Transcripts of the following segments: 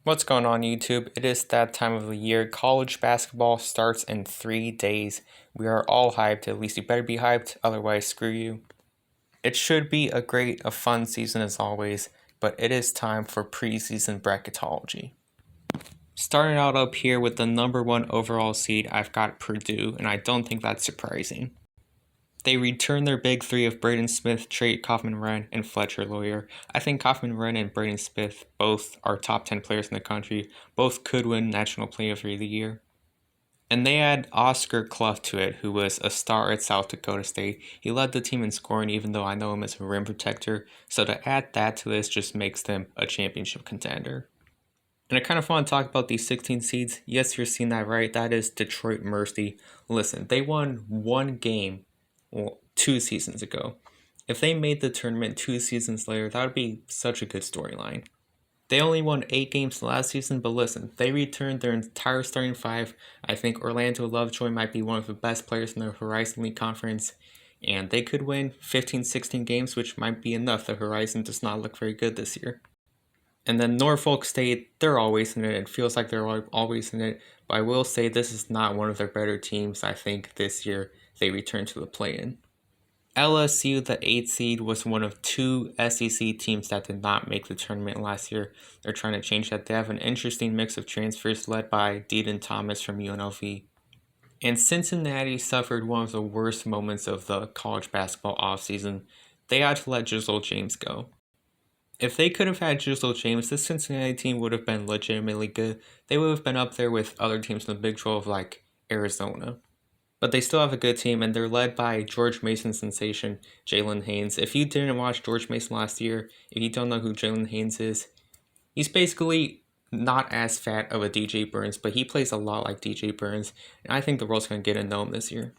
What's going on, YouTube? It is that time of the year. College basketball starts in 3 days. We are all hyped. At least you better be hyped, otherwise, screw you. It should be a fun season as always, but it is time for preseason bracketology. Starting out up here with the number one overall seed, I've got Purdue, and I don't think that's surprising. They return their big three of Braden Smith, Trey Kaufman-Wren, and Fletcher Loyer. I think Kaufman-Wren and Braden Smith both are top 10 players in the country. Both could win National Player of the Year. And they add Oscar Clough to it, who was a star at South Dakota State. He led the team in scoring, even though I know him as a rim protector. So to add that to this just makes them a championship contender. And I kind of want to talk about these 16 seeds. Yes, you're seeing that right. That is Detroit Mercy. Listen, they won one game 2 seasons ago. If they made the tournament 2 seasons later, that would be such a good storyline. They only won 8 games last season, but listen, they returned their entire starting five. I think Orlando Lovejoy might be one of the best players in the Horizon League Conference, and they could win 15-16 games, which might be enough. The Horizon does not look very good this year. And then Norfolk State, they're always in it. It feels like they're always in it, but I will say this is not one of their better teams. I think this year they return to the play-in. LSU, the 8th seed, was one of 2 SEC teams that did not make the tournament last year. They're trying to change that. They have an interesting mix of transfers led by Deaton Thomas from UNLV. And Cincinnati suffered one of the worst moments of the college basketball offseason. They had to let Jizzle James go. If they could have had Jizzle James, this Cincinnati team would have been legitimately good. They would have been up there with other teams in the Big 12 like Arizona. But they still have a good team, and they're led by George Mason sensation, Jalen Haynes. If you didn't watch George Mason last year, if you don't know who Jalen Haynes is, he's basically not as fat of a DJ Burns, but he plays a lot like DJ Burns, and I think the world's going to get to know him this year.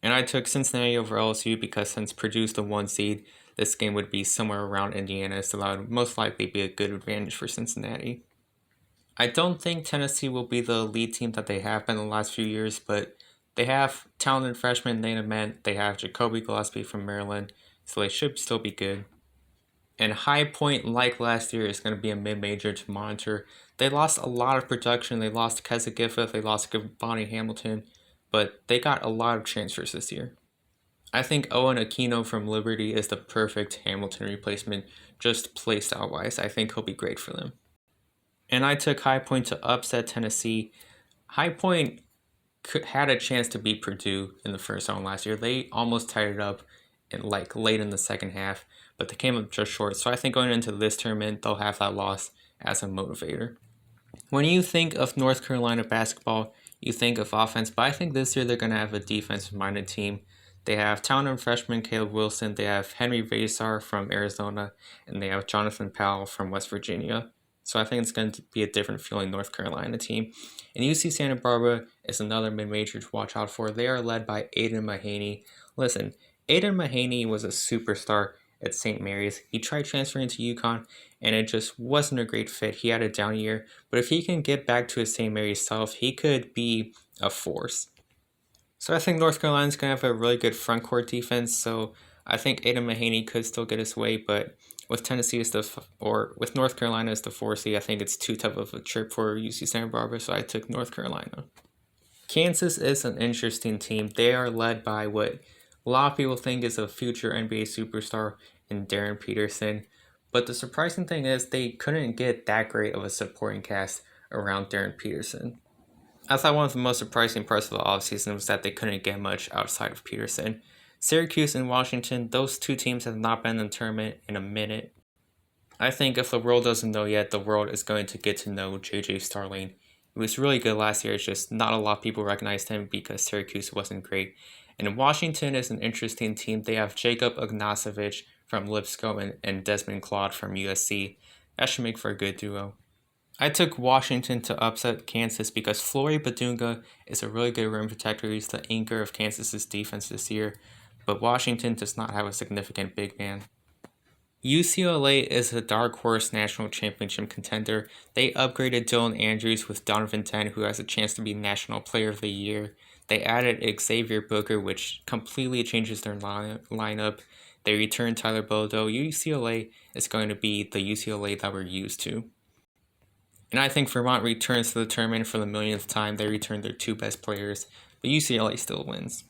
And I took Cincinnati over LSU because since Purdue's the 1 seed, this game would be somewhere around Indiana, so that would most likely be a good advantage for Cincinnati. I don't think Tennessee will be the lead team that they have been the last few years, but they have talented freshmen Nate Ament, they have Jacoby Gillespie from Maryland, so they should still be good. And High Point, like last year, is going to be a mid-major to monitor. They lost a lot of production. They lost Keza Gifford, they lost Bonnie Hamilton, but they got a lot of transfers this year. I think Owen Aquino from Liberty is the perfect Hamilton replacement, just play style-wise. I think he'll be great for them. And I took High Point to upset Tennessee. High Point had a chance to beat Purdue in the first round last year. They almost tied it up late in the second half, but they came up just short. So I think going into this tournament, they'll have that loss as a motivator. When you think of North Carolina basketball, you think of offense, but I think this year they're going to have a defensive-minded team. They have talented freshman Caleb Wilson, they have Henry Vasar from Arizona, and they have Jonathan Powell from West Virginia. So I think it's going to be a different feeling North Carolina team. And UC Santa Barbara is another mid-major to watch out for. They are led by Aiden Mahaney. Listen, Aiden Mahaney was a superstar at St. Mary's. He tried transferring to UConn, and it just wasn't a great fit. He had a down year, but if he can get back to his St. Mary's self, he could be a force. So I think North Carolina's going to have a really good front court defense, so I think Aiden Mahaney could still get his way, but with Tennessee with North Carolina as the 4 seed, I think it's too tough of a trip for UC Santa Barbara, so I took North Carolina. Kansas is an interesting team. They are led by what a lot of people think is a future NBA superstar in Darren Peterson, but the surprising thing is they couldn't get that great of a supporting cast around Darren Peterson. I thought one of the most surprising parts of the offseason was that they couldn't get much outside of Peterson. Syracuse and Washington, those 2 teams have not been in the tournament in a minute. I think if the world doesn't know yet, the world is going to get to know JJ Starling. He was really good last year, it's just not a lot of people recognized him because Syracuse wasn't great. And Washington is an interesting team. They have Jacob Ignacevich from Lipscomb and Desmond Claude from USC. That should make for a good duo. I took Washington to upset Kansas because Flory Badunga is a really good rim protector. He's the anchor of Kansas's defense this year, but Washington does not have a significant big man. UCLA is a dark horse national championship contender. They upgraded Dylan Andrews with Donovan Dent, who has a chance to be National Player of the Year. They added Xavier Booker, which completely changes their lineup. They returned Tyler Bodo. UCLA is going to be the UCLA that we're used to. And I think Vermont returns to the tournament for the millionth time. They return their two best players, but UCLA still wins.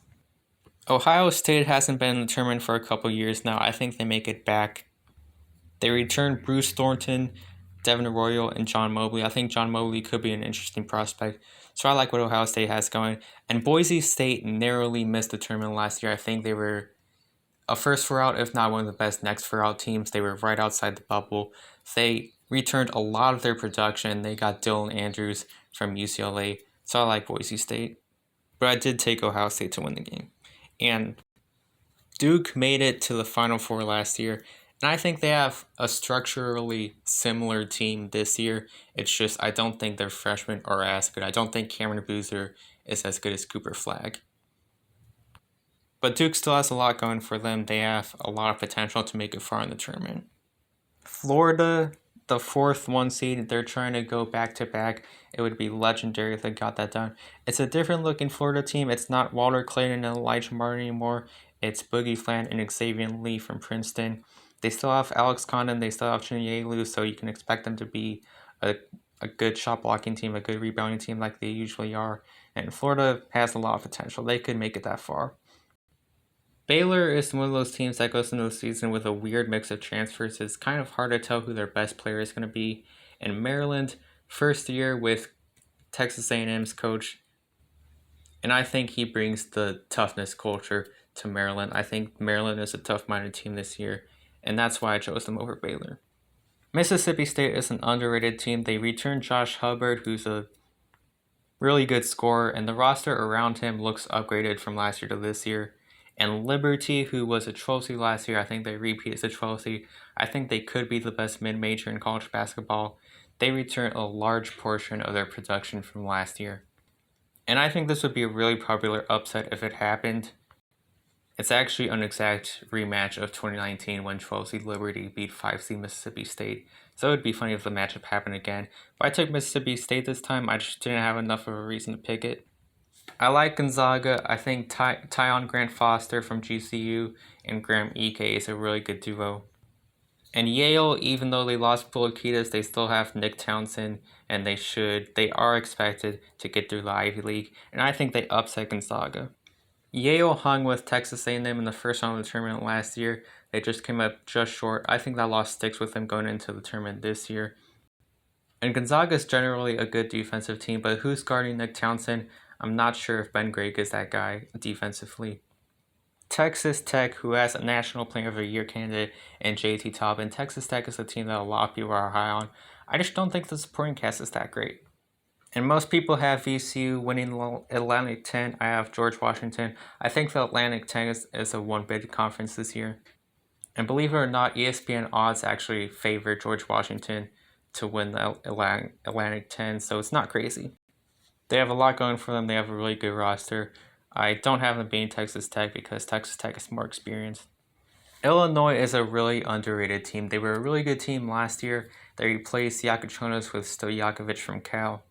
Ohio State hasn't been in the tournament for a couple years now. I think they make it back. They return Bruce Thornton, Devin Arroyo, and John Mobley. I think John Mobley could be an interesting prospect. So I like what Ohio State has going. And Boise State narrowly missed the tournament last year. I think they were a first four out, if not one of the best next four out teams. They were right outside the bubble. They returned a lot of their production. They got Dylan Andrews from UCLA. So I like Boise State. But I did take Ohio State to win the game. And Duke made it to the Final Four last year. And I think they have a structurally similar team this year. It's just I don't think their freshmen are as good. I don't think Cameron Boozer is as good as Cooper Flagg. But Duke still has a lot going for them. They have a lot of potential to make it far in the tournament. Florida, the fourth one seed, they're trying to go back to back. It would be legendary if they got that done. It's a different looking Florida team. It's not Walter Clayton and Elijah Martin anymore. It's Boogie Flant and Xavier Lee from Princeton. They still have Alex Condon. They still have Chinyelu, so you can expect them to be a good shot blocking team, a good rebounding team like they usually are. And Florida has a lot of potential. They could make it that far. Baylor is one of those teams that goes into the season with a weird mix of transfers. It's kind of hard to tell who their best player is going to be. And Maryland, first year with Texas A&M's coach, and I think he brings the toughness culture to Maryland. I think Maryland is a tough-minded team this year, and that's why I chose them over Baylor. Mississippi State is an underrated team. They returned Josh Hubbard, who's a really good scorer, and the roster around him looks upgraded from last year to this year. And Liberty, who was a 12 seed last year, I think they repeated the 12 seed. I think they could be the best mid-major in college basketball. They return a large portion of their production from last year. And I think this would be a really popular upset if it happened. It's actually an exact rematch of 2019 when 12 seed Liberty beat 5 seed Mississippi State. So it would be funny if the matchup happened again. But I took Mississippi State this time. I just didn't have enough of a reason to pick it. I like Gonzaga. I think Tyon Grant Foster from GCU and Graham Ike is a really good duo. And Yale, even though they lost Pulakitas, they still have Nick Townsend, and they are expected to get through the Ivy League, and I think they upset Gonzaga. Yale hung with Texas A&M in the first round of the tournament last year. They just came up just short. I think that loss sticks with them going into the tournament this year. And Gonzaga is generally a good defensive team, but who's guarding Nick Townsend? I'm not sure if Ben Gregg is that guy defensively. Texas Tech, who has a National Player of the Year candidate in JT Taubman. Texas Tech is a team that a lot of people are high on. I just don't think the supporting cast is that great. And most people have VCU winning the Atlantic 10. I have George Washington. I think the Atlantic 10 is a one-bid conference this year. And believe it or not, ESPN odds actually favor George Washington to win the Atlantic 10, so it's not crazy. They have a lot going for them. They have a really good roster. I don't have them being Texas Tech because Texas Tech is more experienced. Illinois is a really underrated team. They were a really good team last year. They replaced Yakuchonis with Stojakovic from Cal.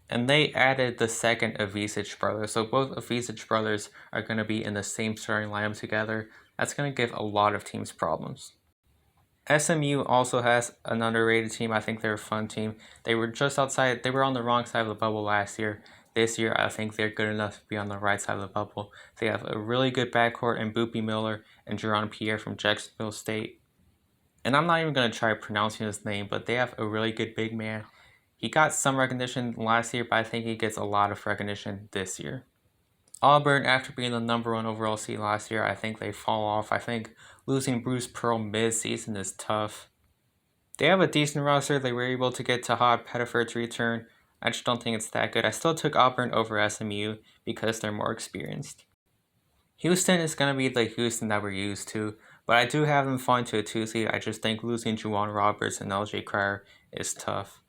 And they added the second Avicic brother. So both Avicic brothers are going to be in the same starting lineup together. That's going to give a lot of teams problems. SMU also has an underrated team. I think they're a fun team. They were just outside. They were on the wrong side of the bubble last year. This year, I think they're good enough to be on the right side of the bubble. They have a really good backcourt in Boopie Miller and Jerron Pierre from Jacksonville State. And I'm not even going to try pronouncing his name, but they have a really good big man. He got some recognition last year, but I think he gets a lot of recognition this year. Auburn, after being the number 1 overall seed last year, I think they fall off. I think losing Bruce Pearl mid-season is tough. They have a decent roster. They were able to get Tahad Pettiford to return. I just don't think it's that good. I still took Auburn over SMU because they're more experienced. Houston is going to be the Houston that we're used to, but I do have them falling to a 2 seed. I just think losing Juwan Roberts and LJ Cryer is tough.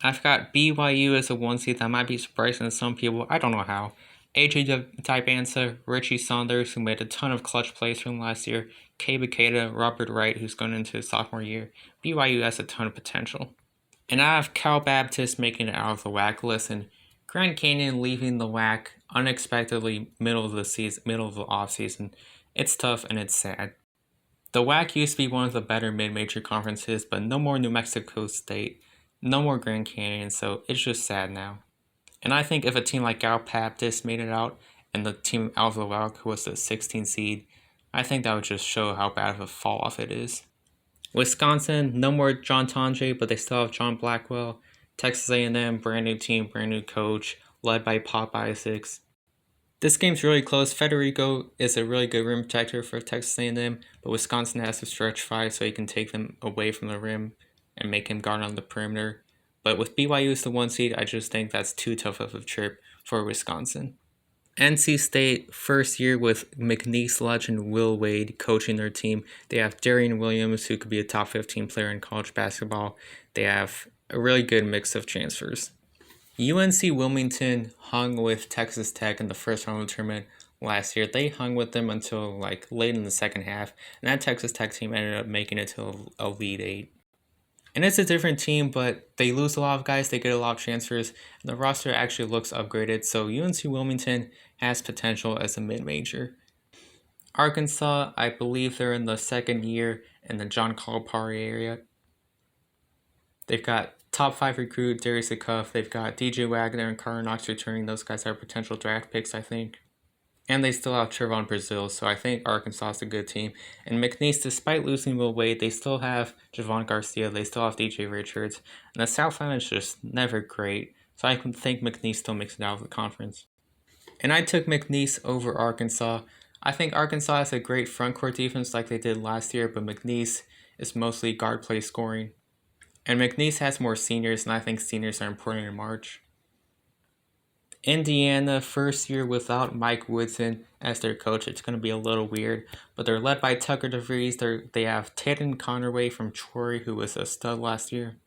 I've got BYU as a 1 seed. That might be surprising to some people. I don't know how. AJ Dibansa, Richie Saunders, who made a ton of clutch plays from last year, Kay Bakeda, Robert Wright, who's going into his sophomore year. BYU has a ton of potential. And I have Cal Baptist making it out of the WAC list, and Grand Canyon leaving the WAC unexpectedly middle of the offseason. It's tough and it's sad. The WAC used to be one of the better mid-major conferences, but no more New Mexico State. No more Grand Canyon, so it's just sad now. And I think if a team like Cal Baptist made it out and the team out of the Wild was the 16th seed, I think that would just show how bad of a fall off it is. Wisconsin, no more John Tonje, but they still have John Blackwell. Texas A&M, brand new team, brand new coach, led by Pop Isaacs. This game's really close. Federico is a really good rim protector for Texas A&M, but Wisconsin has to stretch five so he can take them away from the rim and make him guard on the perimeter. But with BYU as the 1 seed, I just think that's too tough of a trip for Wisconsin. NC State, first year with McNeese legend Will Wade coaching their team. They have Darian Williams, who could be a top 15 player in college basketball. They have a really good mix of transfers. UNC Wilmington hung with Texas Tech in the first round of the tournament last year. They hung with them until late in the second half, and that Texas Tech team ended up making it to a Elite Eight. And it's a different team, but they lose a lot of guys, they get a lot of transfers, and the roster actually looks upgraded, so UNC Wilmington has potential as a mid-major. Arkansas, I believe they're in the second year in the John Calipari area. They've got top 5 recruit Darius Acuff, they've got DJ Wagner and Carter Knox returning. Those guys are potential draft picks, I think. And they still have Trevon Brazile, so I think Arkansas is a good team. And McNeese, despite losing Will Wade, they still have Javon Garcia, they still have DJ Richards, and the Southland is just never great, so I think McNeese still makes it out of the conference. And I took McNeese over Arkansas. I think Arkansas has a great front court defense like they did last year, but McNeese is mostly guard play scoring. And McNeese has more seniors, and I think seniors are important in March. Indiana, first year without Mike Woodson as their coach. It's going to be a little weird, but they're led by Tucker DeVries. They have Tatum Conaway from Troy, who was a stud last year.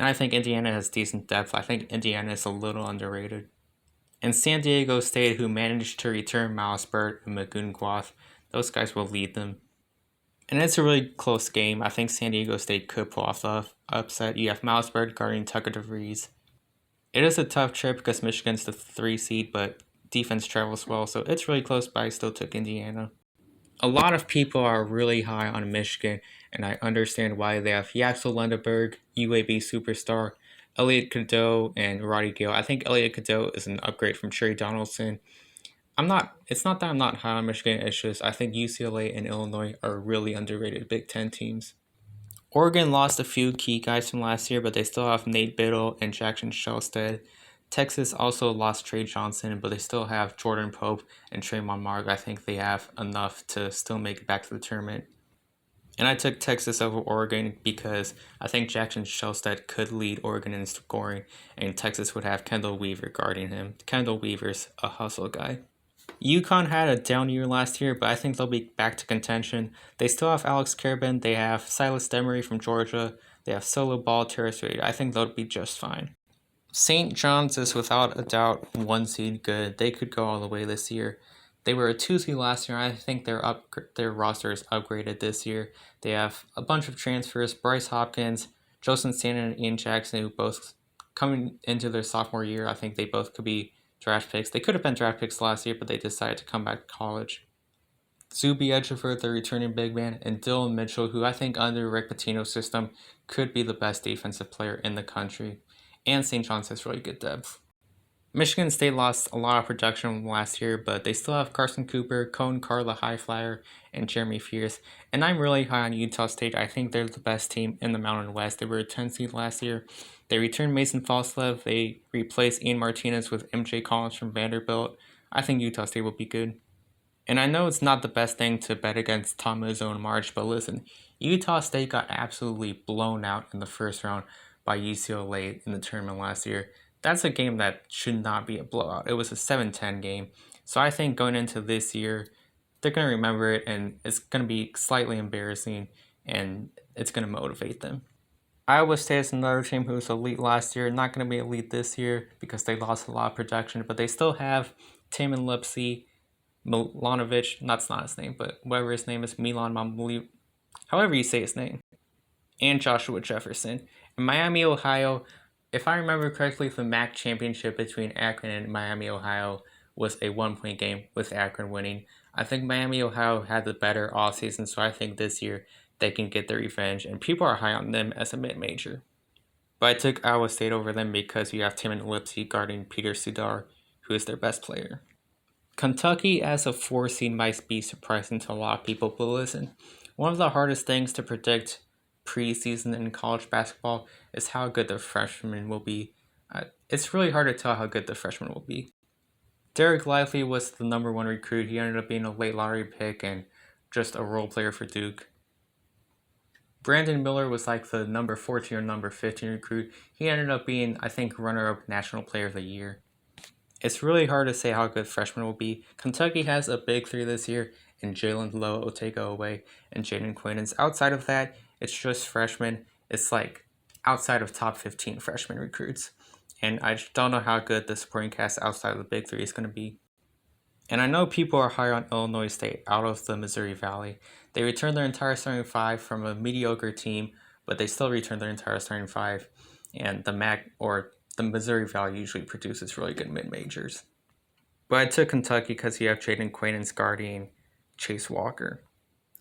And I think Indiana has decent depth. I think Indiana is a little underrated. And San Diego State, who managed to return Miles Burt and Magoon Guath, those guys will lead them. And it's a really close game. I think San Diego State could pull off the upset. You have Miles Burt guarding Tucker DeVries. It is a tough trip because Michigan's the 3 seed, but defense travels well, so it's really close, but I still took Indiana. A lot of people are really high on Michigan, and I understand why. They have Yaxel Lendeberg, UAB superstar, Elliot Cadeau, and Roddy Gale. I think Elliot Cadeau is an upgrade from Trey Donaldson. It's not that I'm not high on Michigan, it's just I think UCLA and Illinois are really underrated Big Ten teams. Oregon lost a few key guys from last year, but they still have Nate Biddle and Jackson Shelstead. Texas also lost Trey Johnson, but they still have Jordan Pope and Tremont Mark. I think they have enough to still make it back to the tournament. And I took Texas over Oregon because I think Jackson Shelstead could lead Oregon in scoring, and Texas would have Kendall Weaver guarding him. Kendall Weaver's a hustle guy. UConn had a down year last year, but I think they'll be back to contention. They still have Alex Karabin, they have Silas Demery from Georgia, they have Solo Ball, Terrace Reid. I think they'll be just fine. St. John's is without a doubt 1 seed good. They could go all the way this year. They were a 2 seed last year, and I think their roster is upgraded this year. They have a bunch of transfers, Bryce Hopkins, Joseph Stanton, and Ian Jackson, who both coming into their sophomore year. I think they both could be draft picks. They could have been draft picks last year, but they decided to come back to college. Zuby Edgeworth, the returning big man, and Dylan Mitchell, who I think under Rick Pitino's system could be the best defensive player in the country. And St. John's has really good depth. Michigan State lost a lot of production last year, but they still have Carson Cooper, Cone Carla Highflyer, and Jeremy Fierce. And I'm really high on Utah State. I think they're the best team in the Mountain West. They were a 10 seed last year. They returned Mason Falslev. They replaced Ian Martinez with MJ Collins from Vanderbilt. I think Utah State will be good. And I know it's not the best thing to bet against Tom Izzo in March, but listen, Utah State got absolutely blown out in the first round by UCLA in the tournament last year. That's a game that should not be a blowout. It was a 7-10 game. So I think going into this year, they're going to remember it, and it's going to be slightly embarrassing, and it's going to motivate them. Iowa State is another team who was elite last year. Not going to be elite this year because they lost a lot of production, but they still have Tim and Lipsy, Milanovic, that's not his name, but whatever his name is, Milan Mamuli, however you say his name, and Joshua Jefferson. In Miami, Ohio, if I remember correctly, the MAC championship between Akron and Miami, Ohio was a 1-point game with Akron winning. I think Miami, Ohio had the better offseason, so I think this year they can get their revenge, and people are high on them as a mid-major. But I took Iowa State over them because you have Tim and Lipsy guarding Peter Sudar, who is their best player. Kentucky as a 4 seed might be surprising to a lot of people, but listen, one of the hardest things to predict preseason in college basketball is how good the freshmen will be. It's really hard to tell how good the freshmen will be. Derek Lively was the number 1 recruit. He ended up being a late lottery pick and just a role player for Duke. Brandon Miller was like the number 14 or number 15 recruit. He ended up being, I think, runner-up National Player of the Year. It's really hard to say how good freshmen will be. Kentucky has a big 3 this year, and Jalen Lowe, Otego Away, and Jaden Quaintance. Outside of that, it's just freshmen. It's like outside of top 15 freshman recruits. And I just don't know how good the supporting cast outside of the big 3 is going to be. And I know people are high on Illinois State out of the Missouri Valley. They returned their entire starting 5 from a mediocre team, but they still returned their entire starting 5. And the Missouri Valley usually produces really good mid-majors. But I took Kentucky because you have Jaden Quaintance guarding Chase Walker.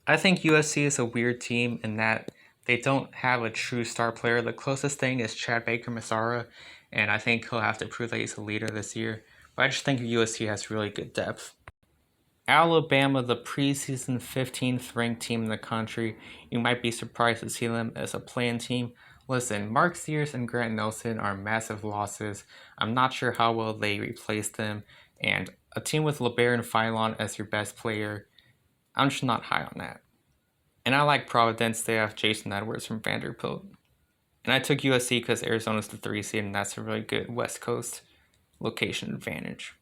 I think USC is a weird team in that they don't have a true star player. The closest thing is Chad Baker-Mazara, and I think he'll have to prove that he's a leader this year. But I just think USC has really good depth. Alabama, the preseason 15th ranked team in the country. You might be surprised to see them as a play-in team. Listen, Mark Sears and Grant Nelson are massive losses. I'm not sure how well they replace them. And a team with LeBaron Philon as your best player, I'm just not high on that. And I like Providence. They have Jason Edwards from Vanderbilt. And I took USC because Arizona's the 3 seed, and that's a really good West Coast location advantage.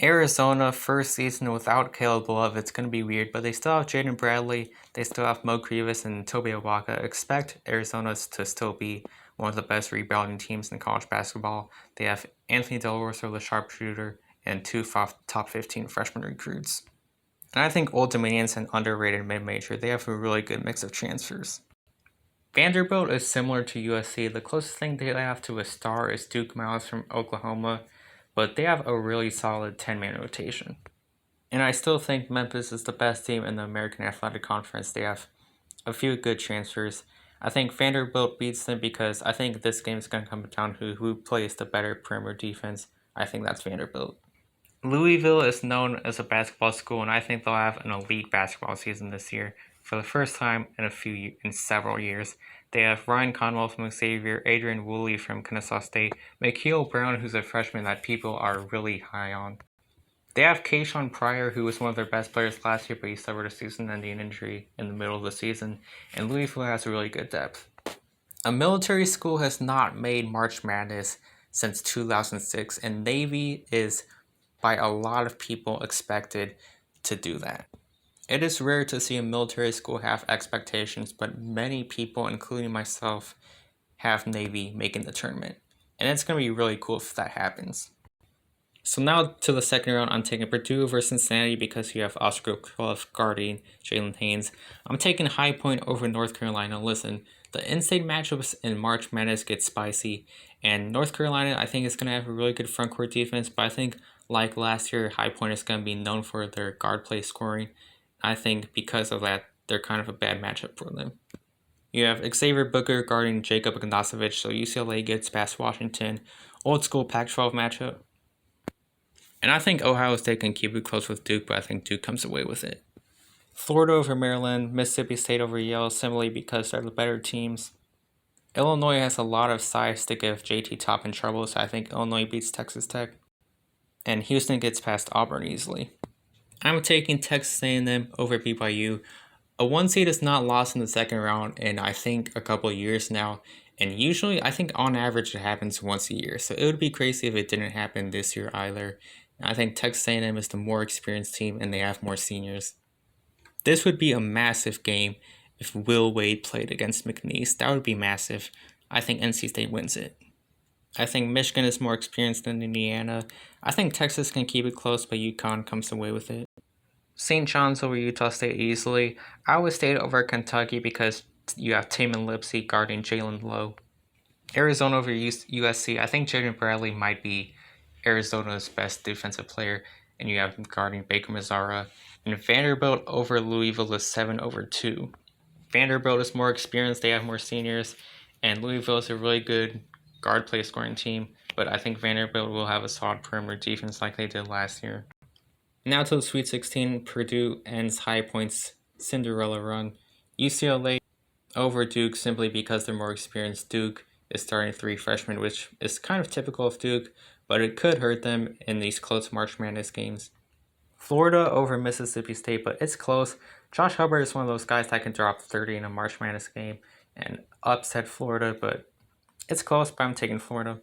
Arizona, first season without Caleb Love, it's going to be weird, but they still have Jaden Bradley, they still have Mo Grievous and Toby Awaka. Expect Arizona to still be one of the best rebounding teams in college basketball. They have Anthony Del Rosso, the sharpshooter, and 2 top 15 freshman recruits. And I think Old Dominion's an underrated mid-major. They have a really good mix of transfers. Vanderbilt is similar to USC. The closest thing they have to a star is Duke Miles from Oklahoma, but they have a really solid 10-man rotation. And I still think Memphis is the best team in the American Athletic Conference. They have a few good transfers. I think Vanderbilt beats them because I think this game is going to come down to who plays the better perimeter defense. I think that's Vanderbilt. Louisville is known as a basketball school, and I think they'll have an elite basketball season this year. For the first time in several years. They have Ryan Conwell from Xavier, Adrian Woolley from Kennesaw State, Makeel Brown, who's a freshman that people are really high on. They have Kayshawn Pryor, who was one of their best players last year, but he suffered a season-ending injury in the middle of the season, and Louisville has really good depth. A military school has not made March Madness since 2006, and Navy is, by a lot of people, expected to do that. It is rare to see a military school have expectations, but many people, including myself, have Navy making the tournament. And it's going to be really cool if that happens. So now to the second round, I'm taking Purdue versus Cincinnati because you have Oscar Clough guarding Jalen Haynes. I'm taking High Point over North Carolina. Listen, the in-state matchups in March Madness get spicy, and North Carolina, I think, is going to have a really good frontcourt defense, but I think, like last year, High Point is going to be known for their guard play scoring. I think because of that, they're kind of a bad matchup for them. You have Xavier Booker guarding Jacob Ignacevich, so UCLA gets past Washington. Old school Pac-12 matchup. And I think Ohio State can keep it close with Duke, but I think Duke comes away with it. Florida over Maryland, Mississippi State over Yale, simply because they're the better teams. Illinois has a lot of size to give JT Toppin trouble, so I think Illinois beats Texas Tech. And Houston gets past Auburn easily. I'm taking Texas A&M over BYU. A 1 seed is not lost in the second round in I think a couple of years now, and usually I think on average it happens once a year, so it would be crazy if it didn't happen this year either. I think Texas A&M is the more experienced team and they have more seniors. This would be a massive game if Will Wade played against McNeese. That would be massive. I think NC State wins it. I think Michigan is more experienced than Indiana. I think Texas can keep it close, but UConn comes away with it. St. John's over Utah State easily. Iowa State over Kentucky because you have Tim and Lipsy guarding Jalen Lowe. Arizona over USC. I think Jaden Bradley might be Arizona's best defensive player, and you have him guarding Baker-Mazara. And Vanderbilt over Louisville is 7-2. Vanderbilt is more experienced. They have more seniors. And Louisville is a really good guard play scoring team, but I think Vanderbilt will have a solid perimeter defense like they did last year. Now to the Sweet 16, Purdue ends High Point's Cinderella run. UCLA over Duke simply because they're more experienced. Duke is starting 3 freshmen, which is kind of typical of Duke, but it could hurt them in these close March Madness games. Florida over Mississippi State, but it's close. Josh Hubbard is one of those guys that can drop 30 in a March Madness game and upset Florida, but it's close, but I'm taking Florida.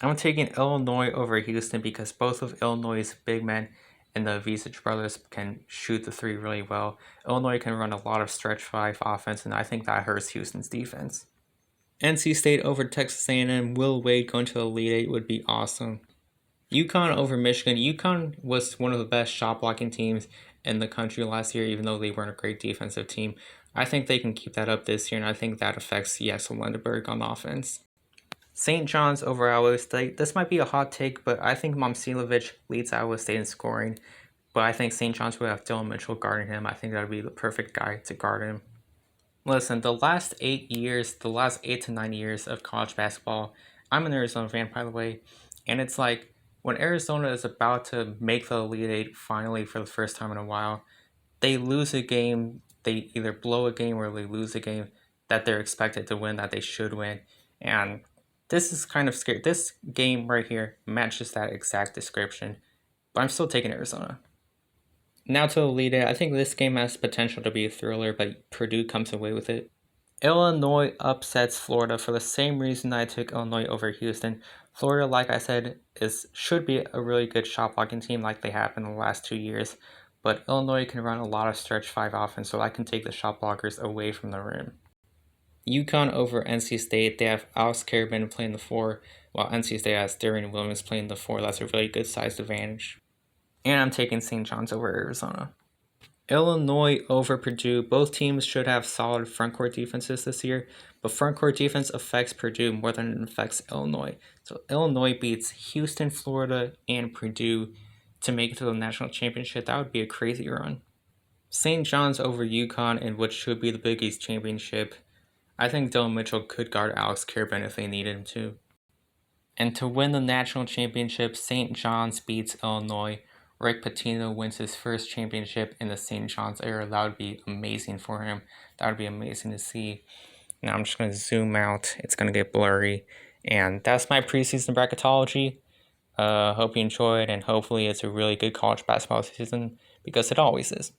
I'm taking Illinois over Houston because both of Illinois' big men and the Visage brothers can shoot the 3 really well. Illinois can run a lot of stretch 5 offense, and I think that hurts Houston's defense. NC State over Texas A&M. Will Wade going to the Elite 8 would be awesome. UConn over Michigan. UConn was one of the best shot blocking teams in the country last year, even though they weren't a great defensive team. I think they can keep that up this year, and I think that affects Yaxel Lindenberg on offense. St. John's over Iowa State. This might be a hot take, but I think Momcilovic leads Iowa State in scoring. But I think St. John's would have Dylan Mitchell guarding him. I think that would be the perfect guy to guard him. Listen, the last 8 to 9 years of college basketball, I'm an Arizona fan, by the way, and it's like when Arizona is about to make the Elite Eight finally for the first time in a while, they lose a game, they either blow a game or they lose a game that they're expected to win, that they should win. And this is kind of scary. This game right here matches that exact description, but I'm still taking Arizona. Now to the Elite Eight. I think this game has potential to be a thriller, but Purdue comes away with it. Illinois upsets Florida for the same reason I took Illinois over Houston. Florida, like I said, should be a really good shot blocking team like they have in the last 2 years, but Illinois can run a lot of stretch 5 offense, so I can take the shot blockers away from the rim. UConn over NC State. They have Alex Carabin playing the 4, while NC State has Darian Williams playing the 4. That's a really good sized advantage. And I'm taking St. John's over Arizona. Illinois over Purdue. Both teams should have solid frontcourt defenses this year, but frontcourt defense affects Purdue more than it affects Illinois. So Illinois beats Houston, Florida, and Purdue to make it to the national championship. That would be a crazy run. St. John's over UConn in what should be the Big East championship. I think Dylan Mitchell could guard Alex Carabin if they needed him to. And to win the national championship, St. John's beats Illinois. Rick Pitino wins his first championship in the St. John's era. That would be amazing for him. That would be amazing to see. Now I'm just going to zoom out. It's going to get blurry. And that's my preseason bracketology. Hope you enjoyed, and hopefully it's a really good college basketball season, because it always is.